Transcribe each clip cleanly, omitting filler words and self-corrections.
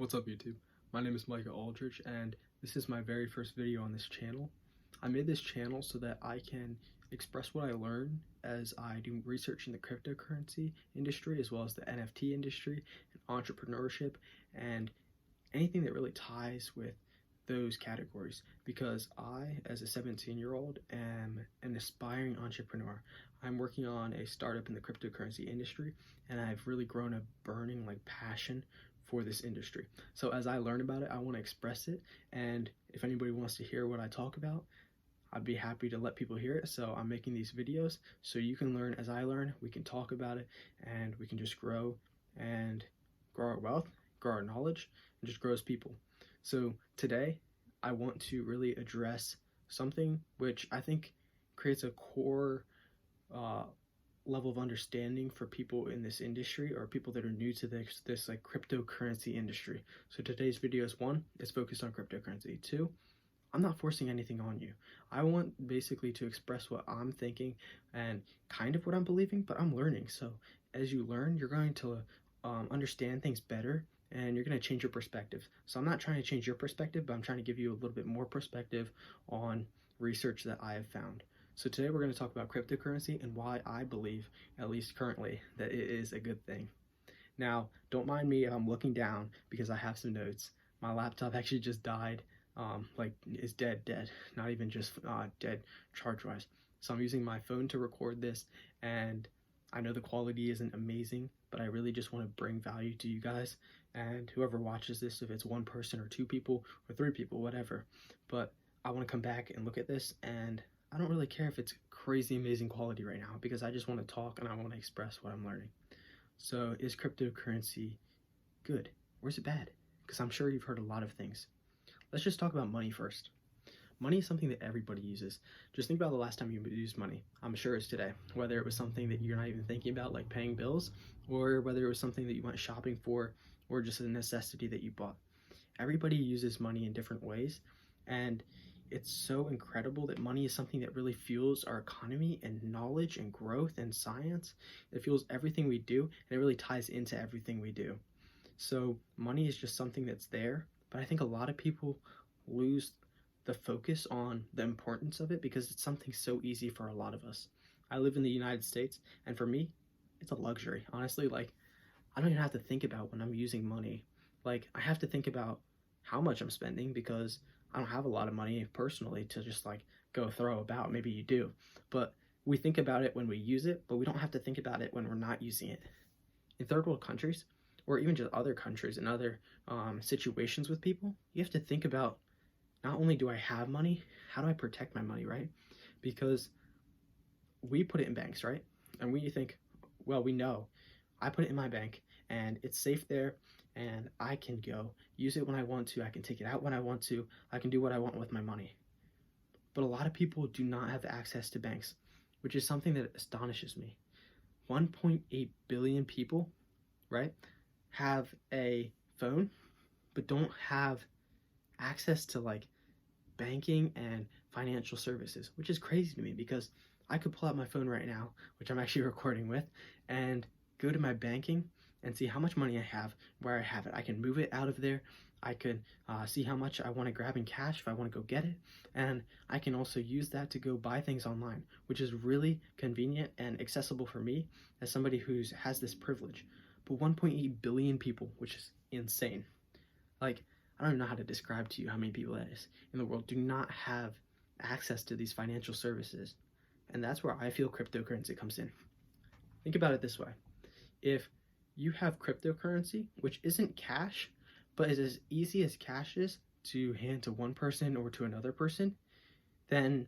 What's up, YouTube? My name is Micah and this is my very first video on this channel. I made this channel so that I can express what I learn as I do research in the cryptocurrency industry as well as the NFT industry and entrepreneurship and anything that really ties with those categories, because I, as a 17-year-old, am an aspiring entrepreneur. I'm working on a startup in the cryptocurrency industry, and I've really grown a burning passion for this industry. So as I learn about it, I want to express it, and if anybody wants to hear what I talk about, I'd be happy to let people hear it. So I'm making these videos so you can learn as I learn, we can talk about it, and we can just grow our wealth, grow our knowledge, and just grow as people. So today, I want to really address something which I think creates a core level of understanding for people in this industry, or people that are new to this cryptocurrency industry. So today's video is one, it's focused on cryptocurrency. Two, I'm not forcing anything on you. I want basically to express what I'm thinking and kind of what I'm believing, but I'm learning. So as you learn, you're going to understand things better, and you're going to change your perspective. So I'm not trying to change your perspective, but I'm trying to give you a little bit more perspective on research that I have found. So today we're going to talk about cryptocurrency and why I believe, at least currently, that it is a good thing. Now, don't mind me if I'm looking down because I have some notes. My laptop actually just died, is dead, not even just dead charge-wise. So I'm using my phone to record this, and I know the quality isn't amazing, but I really just want to bring value to you guys and whoever watches this, if it's one person or two people or three people, whatever. But I want to come back and look at this, and I don't really care if it's crazy amazing quality right now, because I just want to talk and I want to express what I'm learning. So is cryptocurrency good or is it bad? Because I'm sure you've heard a lot of things. Let's just talk about money first. Money is something that everybody uses. Just think about the last time you used money. I'm sure it's today. Whether it was something that you're not even thinking about, like paying bills, or whether it was something that you went shopping for, or just a necessity that you bought. Everybody uses money in different ways, and it's so incredible that money is something that really fuels our economy and knowledge and growth and science. It fuels everything we do, and it really ties into everything we do. So money is just something that's there, but I think a lot of people lose the focus on the importance of it because it's something so easy for a lot of us. I live in the United States, and for me, it's a luxury. Honestly, I don't even have to think about when I'm using money. I have to think about how much I'm spending because I don't have a lot of money personally to just go throw about. Maybe you do, but we think about it when we use it, but we don't have to think about it when we're not using it. In third world countries, or even just other countries and other situations with people, you have to think about, not only do I have money, how do I protect my money, right? Because we put it in banks, right? And we think, well, we know I put it in my bank and it's safe there, and I can go use it when I want to, I can take it out when I want to, I can do what I want with my money. But a lot of people do not have access to banks, which is something that astonishes me. 1.8 billion people, right, have a phone, but don't have access to banking and financial services, which is crazy to me, because I could pull out my phone right now, which I'm actually recording with, and go to my banking and see how much money I have, where I have it. I can move it out of there. I could see how much I want to grab in cash if I want to go get it. And I can also use that to go buy things online, which is really convenient and accessible for me as somebody who has this privilege. But 1.8 billion people, which is insane. I don't even know how to describe to you how many people that is in the world do not have access to these financial services. And that's where I feel cryptocurrency comes in. Think about it this way. If you have cryptocurrency, which isn't cash, but is as easy as cash is to hand to one person or to another person, then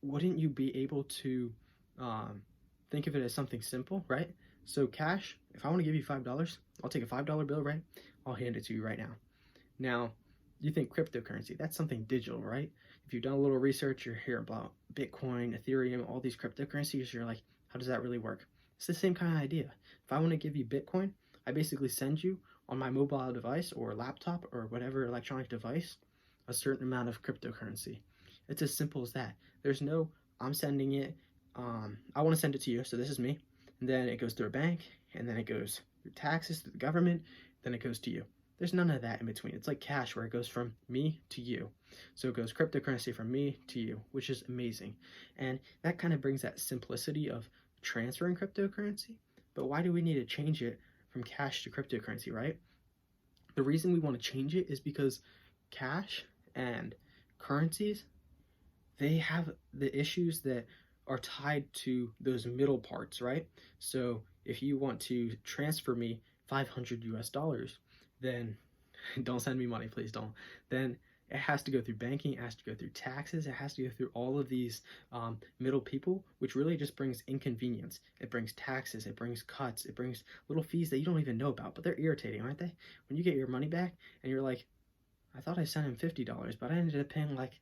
wouldn't you be able to think of it as something simple, right? So cash, if I want to give you $5, I'll take a $5 bill, right? I'll hand it to you right now. Now, you think cryptocurrency, that's something digital, right? If you've done a little research, you're hearing about Bitcoin, Etherium, all these cryptocurrencies, you're like, how does that really work? It's the same kind of idea. If I want to give you Bitcoin, I basically send you on my mobile device or laptop or whatever electronic device a certain amount of cryptocurrency. It's as simple as that. There's no, I'm sending it, I want to send it to you, so this is me, and then it goes through a bank, and then it goes through taxes to the government, then it goes to you. There's none of that in between. It's like cash where it goes from me to you. So it goes cryptocurrency from me to you, which is amazing. And that kind of brings that simplicity of transferring cryptocurrency. But why do we need to change it from cash to cryptocurrency, right? The reason we want to change it is because cash and currencies, they have the issues that are tied to those middle parts, right? So if you want to transfer me 500 US dollars, then don't send me money, please don't. Then it has to go through banking, it has to go through taxes, it has to go through all of these middle people, which really just brings inconvenience. It brings taxes, it brings cuts, it brings little fees that you don't even know about, but they're irritating, aren't they? When you get your money back and you're like, I thought I sent him $50, but I ended up paying like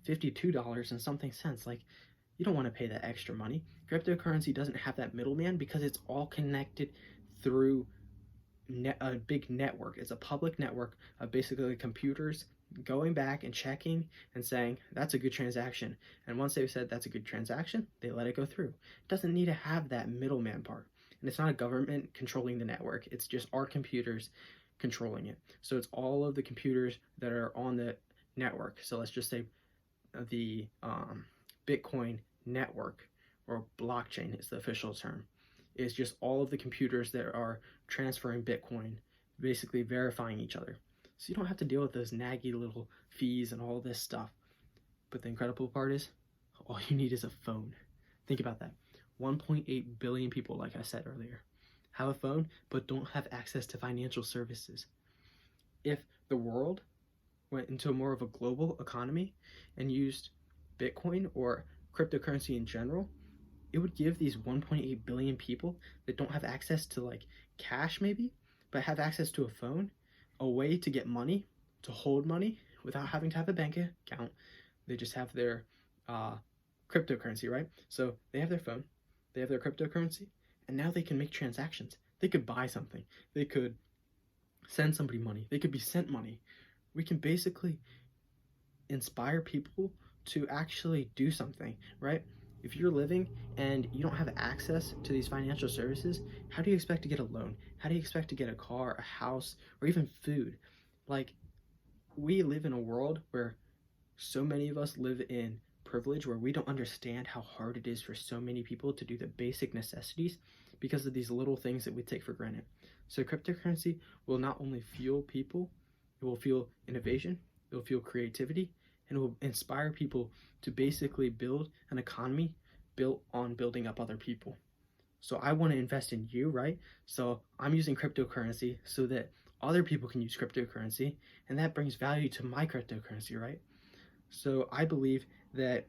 $52 and something cents. Like, you don't want to pay that extra money. Cryptocurrency doesn't have that middleman because it's all connected through a big network. It's a public network of basically computers going back and checking and saying that's a good transaction. And once they've said that's a good transaction, they let it go through. It doesn't need to have that middleman part. And it's not a government controlling the network. It's just our computers controlling it. So it's all of the computers that are on the network. So let's just say the Bitcoin network, or blockchain is the official term, is just all of the computers that are transferring Bitcoin, basically verifying each other. So you don't have to deal with those naggy little fees and all this stuff. But the incredible part is, all you need is a phone. Think about that. 1.8 billion people, like I said earlier, have a phone but don't have access to financial services. If the world went into more of a global economy and used Bitcoin or cryptocurrency in general, it would give these 1.8 billion people that don't have access to like cash maybe, but have access to a phone, a way to get money, to hold money without having to have a bank account. They just have their cryptocurrency, right? So they have their phone, they have their cryptocurrency, and now they can make transactions. They could buy something. They could send somebody money. They could be sent money. We can basically inspire people to actually do something, right? If you're living and you don't have access to these financial services, how do you expect to get a loan? How do you expect to get a car, a house, or even food? Like, we live in a world where so many of us live in privilege, where we don't understand how hard it is for so many people to do the basic necessities because of these little things that we take for granted. So cryptocurrency will not only fuel people, it will fuel innovation, it will fuel creativity, and it will inspire people to basically build an economy built on building up other people. So I want to invest in you, right? So I'm using cryptocurrency so that other people can use cryptocurrency, and that brings value to my cryptocurrency, right? So I believe that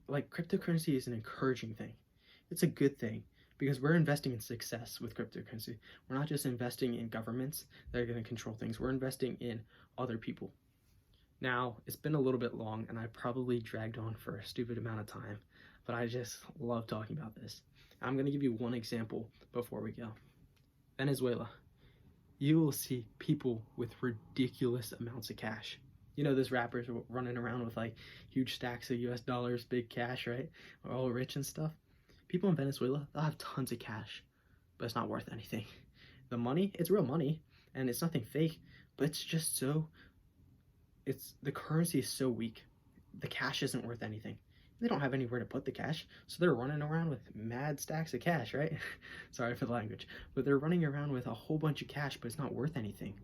like cryptocurrency is an encouraging thing. It's a good thing because we're investing in success with cryptocurrency. We're not just investing in governments that are going to control things. We're investing in other people. Now, it's been a little bit long and I probably dragged on for a stupid amount of time, but I just love talking about this. I'm going to give you one example before we go. Venezuela. You will see people with ridiculous amounts of cash. You know, those rappers running around with like huge stacks of US dollars, big cash, right? We're all rich and stuff. People in Venezuela, they'll have tons of cash, but it's not worth anything. The money, it's real money and it's nothing fake, but it's just so, the currency is so weak. The cash isn't worth anything. They don't have anywhere to put the cash, so they're running around with mad stacks of cash, right? Sorry for the language, but they're running around with a whole bunch of cash, but it's not worth anything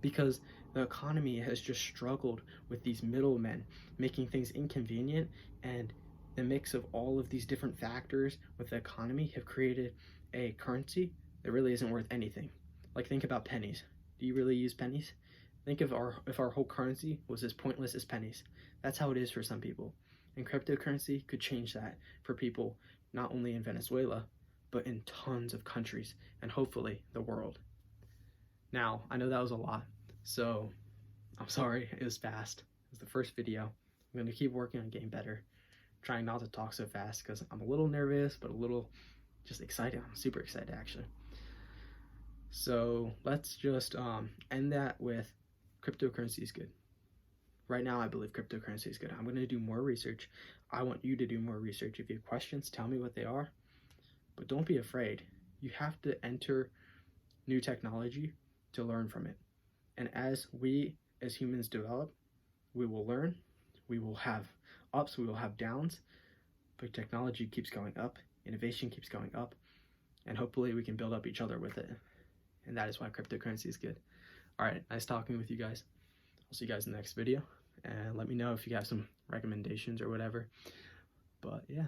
because the economy has just struggled with these middlemen making things inconvenient, and the mix of all of these different factors with the economy have created a currency that really isn't worth anything. Like, think about pennies. Do you really use pennies? Think if our whole currency was as pointless as pennies. That's how it is for some people. And cryptocurrency could change that for people, not only in Venezuela, but in tons of countries, and hopefully the world. Now, I know that was a lot, so I'm sorry, it was fast. It was the first video. I'm going to keep working on getting better, trying not to talk so fast because I'm a little nervous, but a little just excited. I'm super excited, actually. So let's just end that with cryptocurrency is good. Right now, I believe cryptocurrency is good. I'm going to do more research. I want you to do more research. If you have questions, tell me what they are. But don't be afraid. You have to enter new technology to learn from it. And as we as humans develop, we will learn, we will have ups, we will have downs, but technology keeps going up, innovation keeps going up, and hopefully we can build up each other with it. And that is why cryptocurrency is good. All right, nice talking with you guys. I'll see you guys in the next video, and let me know if you have some recommendations or whatever. But yeah.